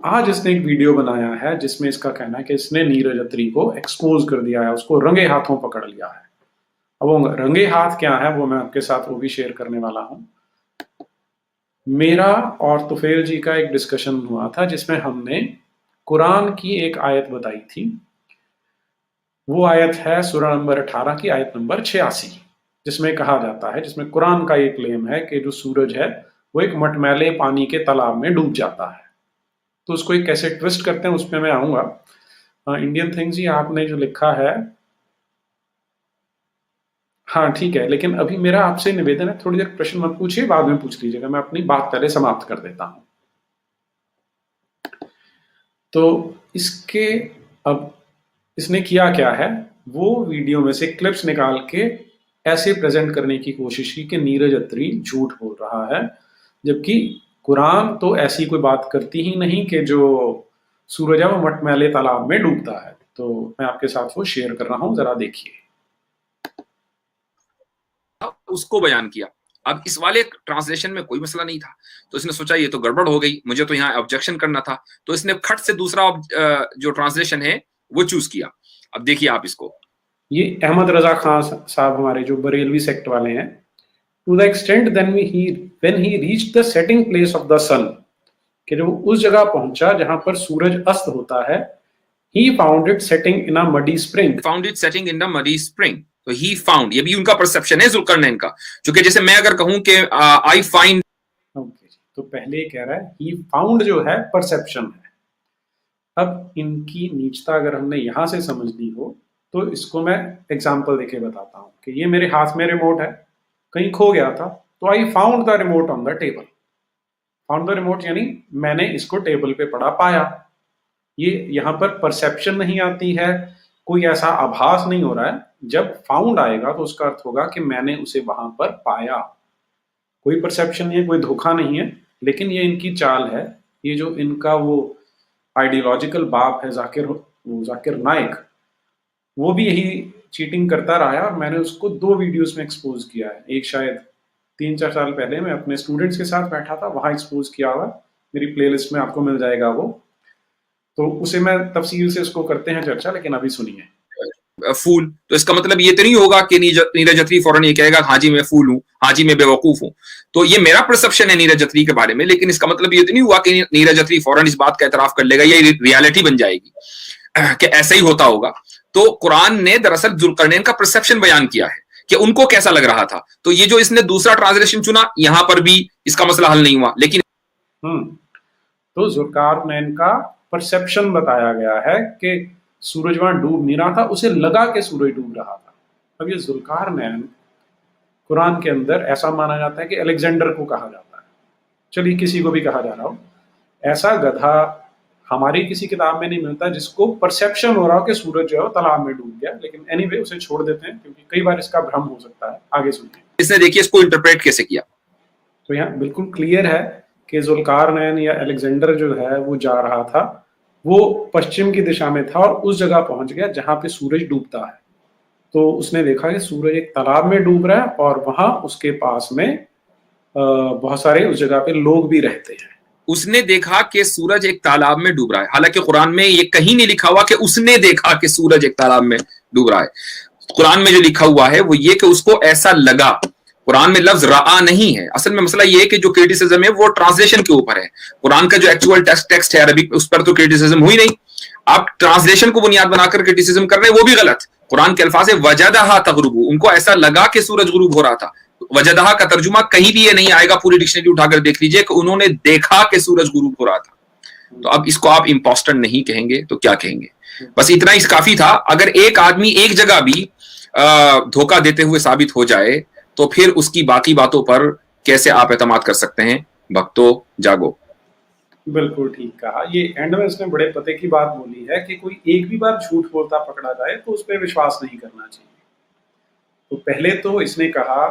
आज इसने एक वीडियो बनाया है जिसमें इसका कहना है कि इसने नीरज अत्री को एक्सपोज कर दिया है, उसको रंगे हाथों पकड़ लिया है। अब वो रंगे हाथ क्या है वो मैं आपके साथ वो भी शेयर करने वाला हूँ। मेरा और तुफेल जी का एक डिस्कशन हुआ था जिसमें हमने कुरान की एक आयत बताई थी। वो आयत है सूरा नंबर 18 की आयत नंबर 86, जिसमें कहा जाता है, जिसमें कुरान का ये क्लेम है कि जो सूरज है वो एक मटमैले पानी के तालाब में डूब जाता है। तो उसको एक कैसे ट्विस्ट करते हैं उस पर मैं आऊंगा। इंडियन थिंग्स जी आपने जो लिखा है, हाँ ठीक है, लेकिन अभी मेरा आपसे निवेदन है थोड़ी देर प्रश्न मत पूछिए, बाद में पूछ लीजिएगा, मैं अपनी बात पहले समाप्त कर देता हूं। तो इसके अब इसने किया क्या है, वो वीडियो में से क्लिप्स निकाल के ऐसे प्रेजेंट करने की कोशिश की कि नीरज अत्री झूठ बोल रहा है, जबकि कुरान तो ऐसी कोई बात करती ही नहीं कि जो सूरज है वो मटमैले तालाब में डूबता है। तो मैं आपके साथ वो शेयर कर रहा हूं, जरा देखिए। उसको बयान किया। अब इस वाले ट्रांसलेशन में कोई मसला नहीं था, तो इसने सोचा ये तो गड़बड़ हो गई, मुझे तो यहाँ ऑब्जेक्शन करना था, तो इसने खट से दूसरा जो ट्रांसलेशन है वो चूज किया। अब देखिए आप इसको। ये अहमद रजा खान साहब हमारे जो बरेलवी सेक्ट वाले हैं। To the extent then when he reached the setting place of the sun, कि जब उस जगह पहुंचा जहां पर सूरज अस्त होता है, he found it setting in a muddy spring. Found it setting in a muddy spring. तो he found, ये भी उनका परसेप्शन है जुल्करनैन का, क्योंकि जैसे मैं अगर कहूं कि I find, तो पहले कह रहा है he found जो है परसेप्शन है। अब इनकी नीचता अगर हमने यहां से समझनी हो तो इसको मैं एग्जाम्पल देके बताता हूं कि ये मेरे हाथ में रिमोट है, कहीं खो गया था, तो I found the remote on the table. Found the remote यानी मैंने इसको टेबल पे पड़ा पाया। ये यहाँ पर परसेप्शन नहीं आती है, कोई ऐसा आभास नहीं हो रहा है। जब फाउंड आएगा तो उसका अर्थ होगा कि मैंने उसे वहां पर पाया। कोई परसेप्शन नहीं है, कोई धोखा नहीं है, लेकिन ये इनकी चाल है। ये जो इनका वो आइडियोलॉजिकल बाप है जाकिर नाइक, वो भी यही चीटिंग करता रहा है और मैंने उसको 2 वीडियोस में एक्सपोज किया है। एक शायद 3-4 साल पहले मैं अपने स्टूडेंट्स के साथ बैठा था, वहां एक्सपोज किया हुआ, मेरी प्लेलिस्ट में आपको मिल जाएगा वो। तो उसे मैं तफसील से उसको करते हैं चर्चा, लेकिन अभी सुनिए। फूल, तो इसका मतलब ये तो नहीं होगा कि नीरज अत्री फौरन ये कहेगा हाँ जी मैं फूल हूँ, हाँ जी मैं बेवकूफ हूँ। तो ये मेरा परसेप्शन है नीरज अत्री के बारे में, लेकिन इसका मतलब ये तो नहीं हुआ कि नीरज अत्री फौरन इस बात का एतराफ कर लेगा, ये रियलिटी बन जाएगी कि ऐसा ही होता होगा। तो कुरान ने दरअसल जुल्करनैन का परसेप्शन बयान किया है कि उनको कैसा लग रहा था। तो ये जो इसने दूसरा ट्रांसलेशन चुना, यहां पर भी इसका मसला हल नहीं हुआ। लेकिन तो जुल्करनैन का परसेप्शन बताया गया है कि सूरज वहां डूब नहीं रहा था, उसे लगा कि सूरज डूब रहा था। अब ये जुल्करनैन कुरान के अंदर ऐसा माना जाता है कि अलेक्जेंडर को कहा जाता है, चलिए किसी को भी कहा जा रहा हो, ऐसा गधा हमारी किसी किताब में नहीं मिलता जिसको परसेप्शन हो रहा हो कि सूरज जो है तालाब में डूब गया। लेकिन एनीवे उसे छोड़ देते हैं क्योंकि कई बार इसका भ्रम हो सकता है। आगे सुनिए। इसने देखिए इसको इंटरप्रेट कैसे किया। तो यहाँ बिल्कुल क्लियर है कि जुल्करनैन या अलेक्जेंडर जो है वो जा रहा था, वो पश्चिम की दिशा में था और उस जगह पहुंच गया जहां पे सूरज डूबता है। तो उसने देखा कि सूरज एक तालाब में डूब रहा है और वहां उसके पास में बहुत सारे उस जगह पे लोग भी रहते हैं। उसने देखा कि सूरज एक तालाब में डूब रहा है, हालांकि कुरान में ये कहीं नहीं लिखा हुआ कि उसने देखा कि सूरज एक तालाब में डूब रहा है। कुरान में जो लिखा हुआ है वो ये कि उसको ऐसा लगा। कुरान में लफ्ज रआ नहीं है। असल में मसला ये है कि जो क्रिटिसिज्म है वो ट्रांसलेशन के ऊपर है। कुरान का जो एक्चुअल टेक्स्ट है अरबी, उस पर तो क्रिटिसिज्म हुई नहीं। आप ट्रांसलेशन को बुनियाद बनाकर क्रिटिसिज्म कर रहे हैं, वो भी गलत। कुरान के अल्फाज है वजदहा तगरुबु, उनको ऐसा लगा कि सूरज गुरूब हो रहा था। वजदहा का तर्जुमा कहीं भी ये नहीं आएगा, पूरी डिक्शनरी उठाकर देख लीजिए कि उन्होंने देखा कि सूरज गुरूब हो रहा था। तो अब इसको आप इंपोस्टर नहीं कहेंगे तो क्या कहेंगे? बस इतना ही काफी था। अगर एक आदमी एक जगह भी धोखा देते हुए साबित हो जाए तो फिर उसकी बाकी बातों पर कैसे आप एतमाद कर सकते हैं? भक्तों जागो। बिल्कुल ठीक कहा। ये एंड में उसने बड़े पते की बात बोली है कि कोई एक भी बार झूठ बोलता पकड़ा जाए तो उस पर विश्वास नहीं करना चाहिए। तो पहले तो इसने कहा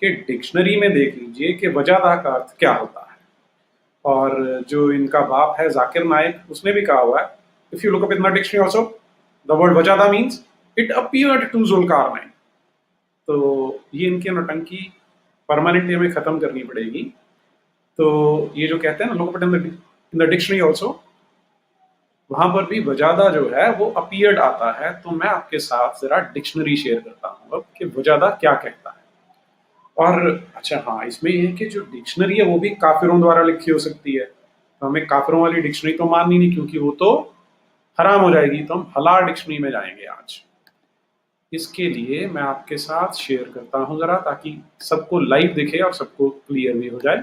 कि डिक्शनरी में देख लीजिए कि वजह का अर्थ क्या होता है, और जो इनका बाप है जाकिर नाइक, उसने भी कहा हुआ है, if you look up in the dictionary also the word वजह मींस इट अपीयर्ड टू जुल्करनैन। तो ये इनकी नौटंकी परमानेंटली हमें खत्म करनी पड़ेगी। तो ये जो कहते हैं ना, look up in the dictionary also वहां पर भी वजादा जो है वो अपीयर्ड आता है। तो मैं आपके साथ जरा डिक्शनरी शेयर करता हूँ अब कि वजादा क्या कहता है। और अच्छा हाँ, इसमें ये है कि जो डिक्शनरी है वो भी काफिरों द्वारा लिखी हो सकती है, तो हमें काफिरों वाली डिक्शनरी तो माननी नहीं, क्योंकि वो तो हराम हो जाएगी। तो हम हलाल डिक्शनरी में जाएंगे आज। इसके लिए मैं आपके साथ शेयर करता हूं जरा, ताकि सबको लाइव दिखे और सबको क्लियर भी हो जाए।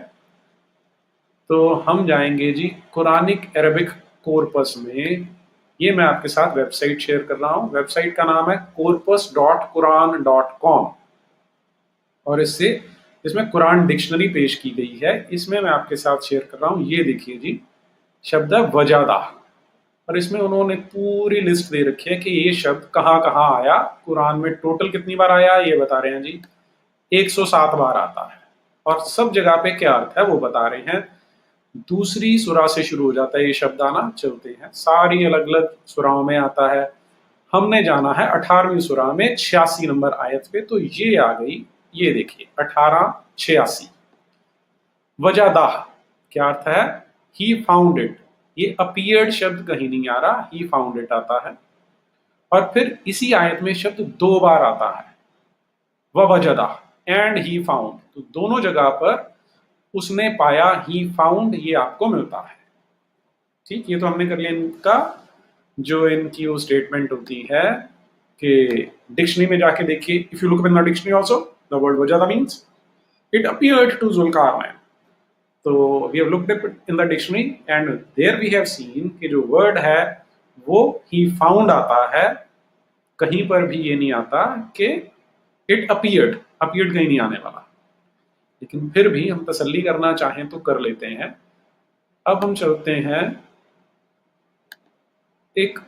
तो हम जाएंगे जी कुरानिक अरबिक कॉर्पस में। ये मैं आपके साथ वेबसाइट शेयर कर रहा हूँ। वेबसाइट का नाम है corpus.quran.com और इसमें कुरान डिक्शनरी पेश की गई है। इसमें मैं आपके साथ शेयर कर रहा हूँ। ये देखिए जी, शब्द है वजादा, और इसमें उन्होंने पूरी लिस्ट दे रखी है कि ये शब्द कहाँ कहाँ आया, कुरान में टोटल कितनी बार आया ये बता रहे हैं जी। 107 बार आता है, और सब जगह पे क्या अर्थ है वो बता रहे हैं। दूसरी सुरा से शुरू हो जाता है ये शब्द आना, चलते हैं सारी अलग अलग सुराओं में आता है। हमने जाना है 18वीं सुरा में 86 नंबर आयत पे, तो ये आ गई। ये देखिए 1886। वजादाह क्या अर्थ है? ही फाउंड इट। ये अपीयर्ड शब्द कहीं नहीं आ रहा, ही फाउंड इट आता है। और फिर इसी आयत में शब्द 2 बार आता है, वजदा एंड ही फाउंड। तो दोनों जगह पर उसने पाया, ही फाउंड, ये आपको मिलता है। ठीक, ये तो हमने कर लिया इनका जो इनकी वो स्टेटमेंट होती है कि डिक्शनरी में जाके देखिए, if you look in the dictionary also the word वजदा मींस इट अपीयर्ड टू जुल्कारनैन। तो we have looked it in the dictionary and there we have seen कि जो वर्ड है वो ही फाउंड आता है। कहीं पर भी ये नहीं आता कि इट अपीयर्ड कहीं नहीं आने वाला। लेकिन फिर भी हम तसल्ली करना चाहें तो कर लेते हैं। अब हम चलते हैं एक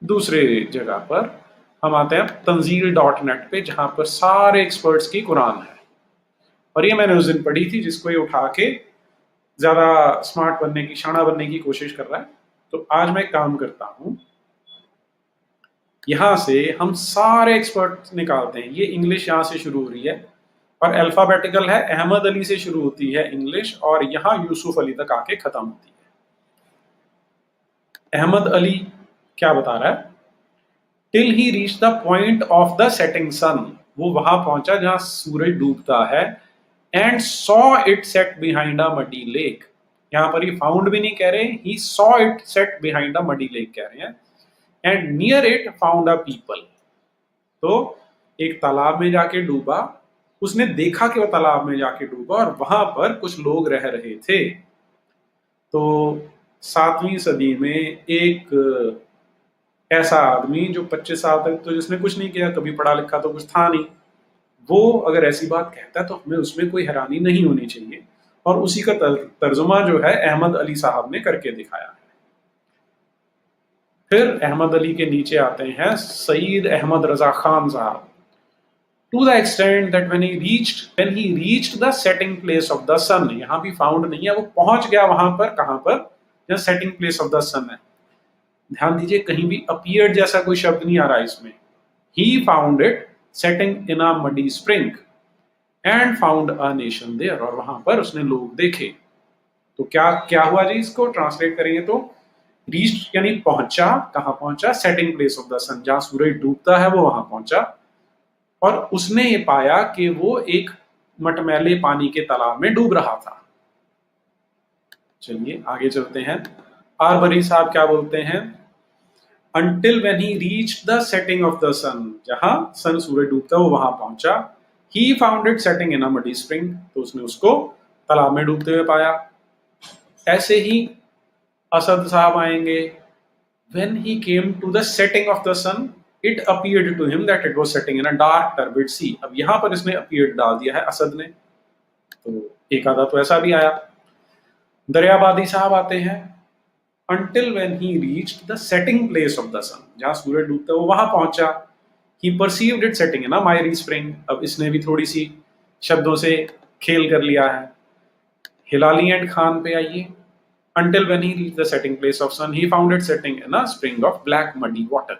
दूसरे जगह पर, हम आते हैं तंजील.net पे, जहां पर सारे एक्सपर्ट्स की कुरान है। और ये मैंने उस दिन पढ़ी थी, जिसको ये उठा के ज्यादा स्मार्ट बनने की, शाना बनने की कोशिश कर रहा है। तो आज मैं काम करता हूं, यहां से हम सारे एक्सपर्ट निकालते हैं। ये इंग्लिश यहां से शुरू हो रही है और अल्फाबेटिकल है, अहमद अली से शुरू होती है इंग्लिश, और यहां यूसुफ अली तक आके खत्म होती है। अहमद अली क्या बता रहा है? Till he reach the point of the setting sun, वो वहां पहुंचा जहां सूरज डूबता है। And saw it set behind a muddy lake. यहां पर ही फाउंड भी नहीं कह रहे, he saw it set behind a muddy lake कह रहे हैं। And near it found a people. तो एक तालाब में जाके डूबा, उसने देखा कि वो तालाब में जाके डूबा और वहां पर कुछ लोग रह रहे थे। तो 7वीं सदी में एक ऐसा आदमी जो 25 साल तक तो जिसने कुछ नहीं किया, कभी पढ़ा लिखा तो कुछ था नहीं, वो अगर ऐसी बात कहता है तो हमें उसमें कोई हैरानी नहीं होनी चाहिए। और उसी का तर्जुमा जो है अहमद अली साहब ने करके दिखाया है। फिर अहमद अली के नीचे आते हैं सईद अहमद रजा खान साहब। To the extent that when he reached the setting place of the sun, यहां भी फाउंड नहीं है, वो पहुंच गया वहां पर, कहां पर? जहां सेटिंग प्लेस ऑफ द सन है। ध्यान दीजिए, कहीं भी अपीयर्ड जैसा कोई शब्द नहीं आ रहा इसमें। He found it setting in a muddy spring and found a nation there, और वहां पर उसने लोग देखे। तो क्या क्या हुआ जी? इसको ट्रांसलेट करेंगे तो रीच्ड यानी पहुंचा, कहां पहुंचा? सेटिंग प्लेस ऑफ द सन, जहां सूरज डूबता है वो वहां पहुंचा। और उसने ये पाया कि वो एक मटमैले पानी के तालाब में डूब रहा था। चलिए आगे चलते हैं। आरबरी साहब क्या बोलते हैं? Until when he reached the setting of the sun, जहां सन सूरज डूबता वो वहां पहुंचा। He found it setting in a muddy spring, तो उसने उसको तालाब में डूबते हुए पाया। ऐसे ही असद साहब आएंगे। When he came to the setting of the sun, it appeared to him that it was setting in a dark turbid sea. अब यहां पर इसने appeared डाल दिया है असद ने, तो एक आधा तो ऐसा भी आया। दरियाबादी साहब आते हैं। Until when he reached the setting place of the sun, जहां सूरज डूबता है वो वहां पहुंचा। He perceived it setting in a miry spring, अब इसने भी थोड़ी सी शब्दों से खेल कर लिया है। हिलाली एंड खान पे आइए। Until when he reached the setting place of sun, he found it setting in a spring of black muddy water.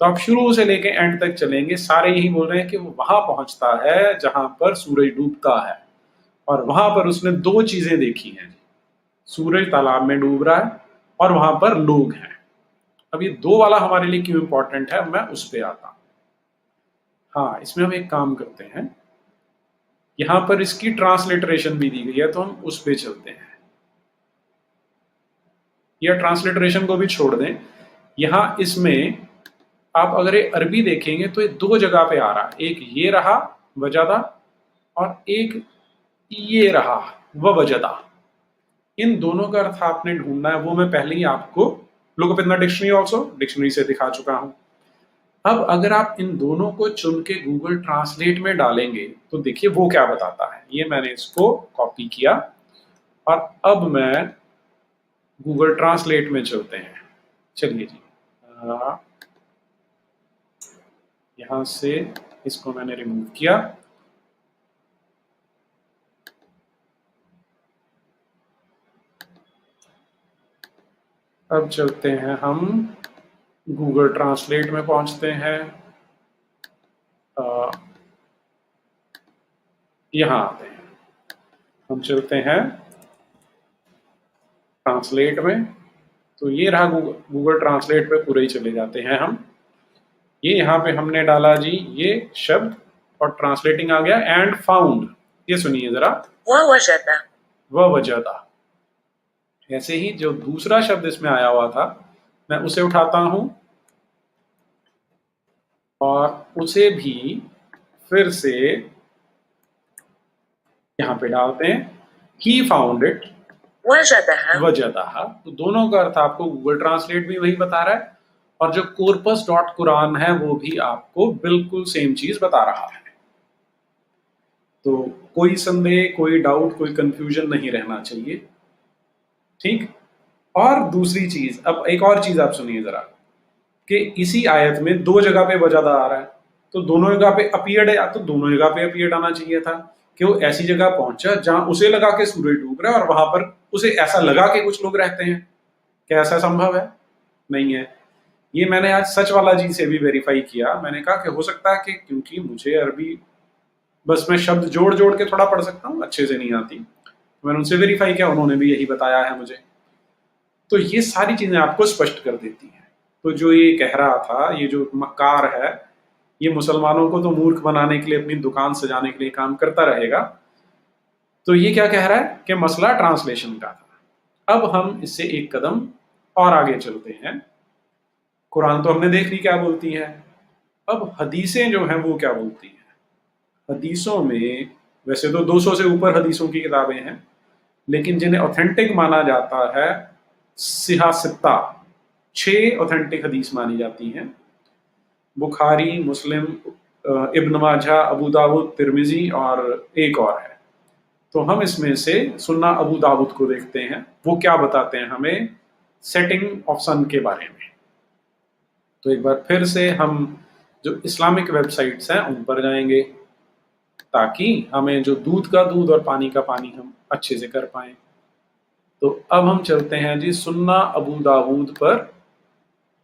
तो आप शुरू से लेके एंड तक चलेंगे, सारे यही बोल रहे हैं कि वो वहां पहुंचता है जहां पर सूरज डूबता है, और वहां पर उसने 2 चीजें देखी हैं। सूरज तालाब में डूब रहा है और वहां पर लोग हैं। अब ये 2 वाला हमारे लिए क्यों इंपॉर्टेंट है, मैं उस पे आता हूं। हाँ, इसमें हम एक काम करते हैं, यहां पर इसकी ट्रांसलिटरेशन भी दी गई है, तो हम उस पे चलते हैं, या ट्रांसलिटरेशन को भी छोड़ दें। यहां इसमें आप अगर ये अरबी देखेंगे तो ये 2 जगह पे आ रहा है, एक ये रहा वजदा और एक ये रहा वजदा। इन दोनों का अर्थ आपने ढूंढना है, वो मैं पहले ही आपको look up in the dictionary also, dictionary से दिखा चुका हूं। अब अगर आप इन दोनों को चुन के गूगल ट्रांसलेट में डालेंगे तो देखिए वो क्या बताता है। ये मैंने इसको कॉपी किया और अब मैं गूगल ट्रांसलेट में चलते हैं। चलिए जी, यहां से इसको मैंने रिमूव किया। अब चलते हैं हम गूगल ट्रांसलेट में, पहुंचते हैं, यहां आते हैं, हम चलते हैं ट्रांसलेट में। तो ये रहा गूगल ट्रांसलेट पे पूरे ही चले जाते हैं हम। ये यहाँ पे हमने डाला जी ये शब्द और ट्रांसलेटिंग आ गया एंड फाउंड। ये सुनिए जरा, वजदा। ऐसे ही जो दूसरा शब्द इसमें आया हुआ था मैं उसे उठाता हूं और उसे भी फिर से यहाँ पे डालते हैं, ही फाउंड इट वजदहा। तो दोनों का अर्थ आपको गूगल ट्रांसलेट भी वही बता रहा है और जो कॉर्पस डॉट कुरान है वो भी आपको बिल्कुल सेम चीज बता रहा है। तो कोई संदेह, कोई डाउट, कोई कंफ्यूजन नहीं रहना चाहिए, ठीक। और दूसरी चीज, अब एक और चीज आप सुनिए जरा, कि इसी आयत में 2 जगह पे वजदा आ रहा है, तो दोनों जगह पे अपीयर्ड है, तो दोनों जगह पे अपीयर्ड आना चाहिए था कि वो ऐसी जगह पहुंचा जहां उसे लगा के सूरज डूब रहा है और वहां पर उसे ऐसा लगा कि कुछ लोग रहते हैं। क्या ऐसा संभव है? नहीं है। ये मैंने आज सच वाला जी से भी वेरीफाई किया। मैंने कहा कि हो सकता है कि क्योंकि मुझे अरबी बस मैं शब्द जोड़ जोड़ के थोड़ा पढ़ सकता हूँ, अच्छे से नहीं आती, मैंने उनसे वेरीफाई किया, उन्होंने भी यही बताया है मुझे। तो ये सारी चीजें आपको स्पष्ट कर देती हैं। तो जो ये कह रहा था, ये जो मक्कार है, ये मुसलमानों को तो मूर्ख बनाने के लिए, अपनी दुकान सजाने के लिए काम करता रहेगा। तो ये क्या कह रहा है कि मसला ट्रांसलेशन का था। अब हम इससे एक कदम और आगे चलते हैं। कुरान तो हमने देख ली क्या बोलती है, अब हदीसें जो हैं वो क्या बोलती हैं। हदीसों में वैसे तो 200 से ऊपर हदीसों की किताबें हैं, लेकिन जिन्हें ऑथेंटिक माना जाता है सिहासित्ता, 6 ऑथेंटिक हदीस मानी जाती हैं। बुखारी, मुस्लिम, इब्न माजा, अबू दाऊद, तिरमिजी और एक और है। तो हम इसमें से सुन्ना अबू दाऊद को देखते हैं, वो क्या बताते हैं हमें सेटिंग ऑफ सन के बारे में। तो एक बार फिर से हम जो इस्लामिक वेबसाइट्स हैं उन पर जाएंगे ताकि हमें जो दूध का दूध और पानी का पानी हम अच्छे से कर पाएं। तो अब हम चलते हैं जी सुन्ना अबू दाऊद पर।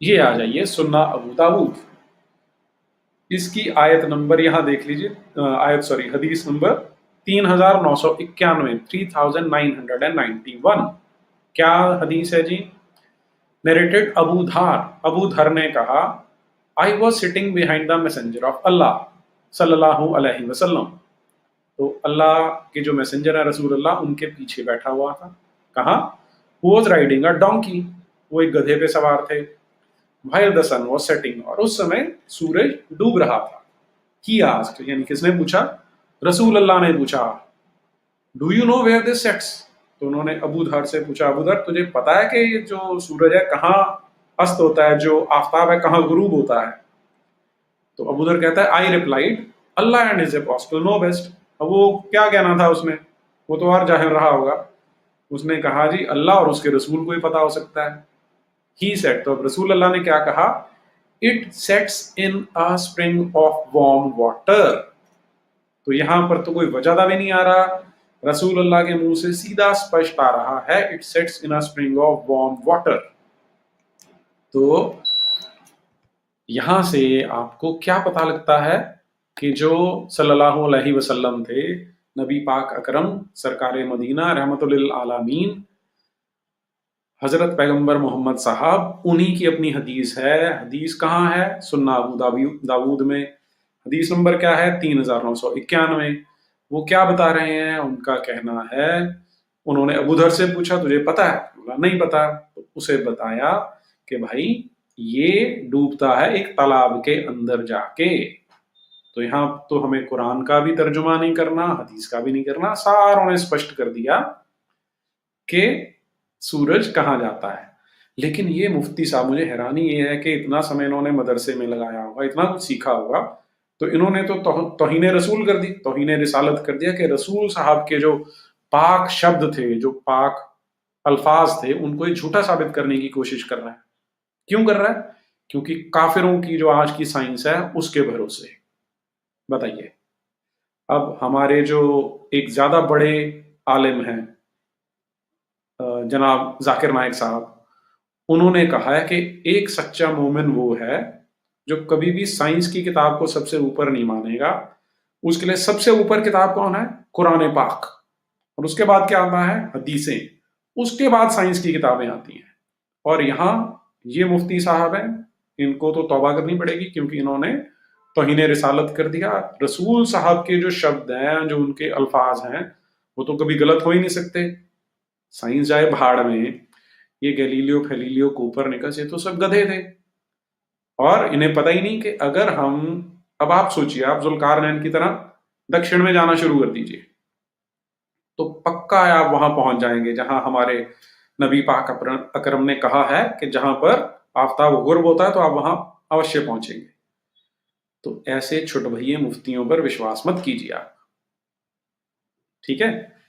ये आ जाइए सुन्ना अबू दाऊद, इसकी आयत नंबर यहां देख लीजिए, हदीस नंबर 3991, 3991। क्या हदीस है जी? नरेटेड अबू धर ने कहा, I was sitting behind the messenger of अल्लाह सल्लल्लाहु अलैहि वसल्लम। तो अल्लाह के जो मैसेंजर है रसूल अल्लाह, उनके पीछे बैठा हुआ था। कहा, who was riding a donkey, वो एक गधे पे सवार थे। While the sun was setting, और उस समय सूरज डूब रहा था। ही आस्क्ड, यानी किसने पूछा? रसूल अल्लाह ने पूछा, do you know where this sets. तो उन्होंने अबू धर से पूछा, अबू धर तुझे पता है कि ये जो सूरज है कहाँ अस्त होता है, जो आफ्ताब है कहाँ गुरूब होता है? तो अबू धर कहता है, I replied Allah and his apostle know best. अब वो क्या कहना था उसमें, वो तो और जाहिर रहा होगा। उसने कहा जी अल्लाह और उसके रसूल को ही पता हो सकता है। ही सेट, तो अब रसूल अल्लाह ने क्या कहा? It sets in a spring of warm water. तो यहां पर तो कोई वजह भी नहीं आ रहा, रसूल अल्लाह के मुंह से सीधा स्पष्ट आ रहा है, it sets in a spring of warm water. तो यहां से आपको क्या पता लगता है कि जो सल्लल्लाहु अलैहि वसल्लम थे, नबी पाक अकरम सरकार मदीना रहमतुल लिल आलमीन, हजरत पैगंबर मोहम्मद साहब, उन्हीं की अपनी हदीस है। हदीस कहाँ है? सुन्ना अबू दाऊद में। हदीस नंबर क्या है? 3991। वो क्या बता रहे हैं? उनका कहना है, उन्होंने अबू धर से पूछा तुझे पता है? बोला नहीं पता। तो उसे बताया कि भाई ये डूबता है एक तालाब के अंदर जाके। तो यहाँ तो हमें कुरान का भी तर्जुमा नहीं करना, हदीस का भी नहीं करना, सारों ने स्पष्ट कर दिया कि सूरज कहाँ जाता है। लेकिन ये मुफ्ती साहब, मुझे हैरानी ये है कि इतना समय इन्होंने मदरसे में लगाया होगा, इतना कुछ सीखा होगा, तो इन्होंने तो तौहीन रसूल कर दी, तौहीन रिसालत कर दिया कि रसूल साहब के जो पाक शब्द थे, जो पाक अल्फाज थे, उनको ये झूठा साबित करने की कोशिश कर रहा है। क्यों कर रहा है? क्योंकि काफिरों की जो आज की साइंस है उसके भरोसे। बताइए। अब हमारे जो एक ज्यादा बड़े आलिम हैं, जनाब जाकिर नाइक साहब, उन्होंने कहा है कि एक सच्चा मोमिन वो है जो कभी भी साइंस की किताब को सबसे ऊपर नहीं मानेगा। उसके लिए सबसे ऊपर किताब कौन है? कुरान पाक। और उसके बाद क्या आता है? हदीसें। उसके बाद साइंस की किताबें आती हैं। और यहाँ ये मुफ्ती साहब हैं, इनको तो तौबा करनी पड़ेगी, क्योंकि इन्होंने तौहीन रिसालत कर दिया। रसूल साहब के जो शब्द हैं, जो उनके अल्फाज हैं, वो तो कभी गलत हो ही नहीं सकते। साइंस जाए भाड़ में, ये गैलीलियो फैलीलियो कोपरनिकस, ये तो सब गधे थे। और इन्हें पता ही नहीं कि अगर हम, अब आप सोचिए, आप जुल्कारनैन की तरह दक्षिण में जाना शुरू कर दीजिए, तो पक्का आप वहां पहुंच जाएंगे जहां हमारे नबी पाक अकरम ने कहा है कि जहां पर आफताब गुर्ब होता है, तो आप वहां अवश्य पहुंचेंगे। तो ऐसे छुटभइये मुफ्तियों पर विश्वास मत कीजिए आप, ठीक है?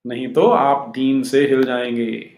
नहीं तो आप दीन से हिल जाएंगे।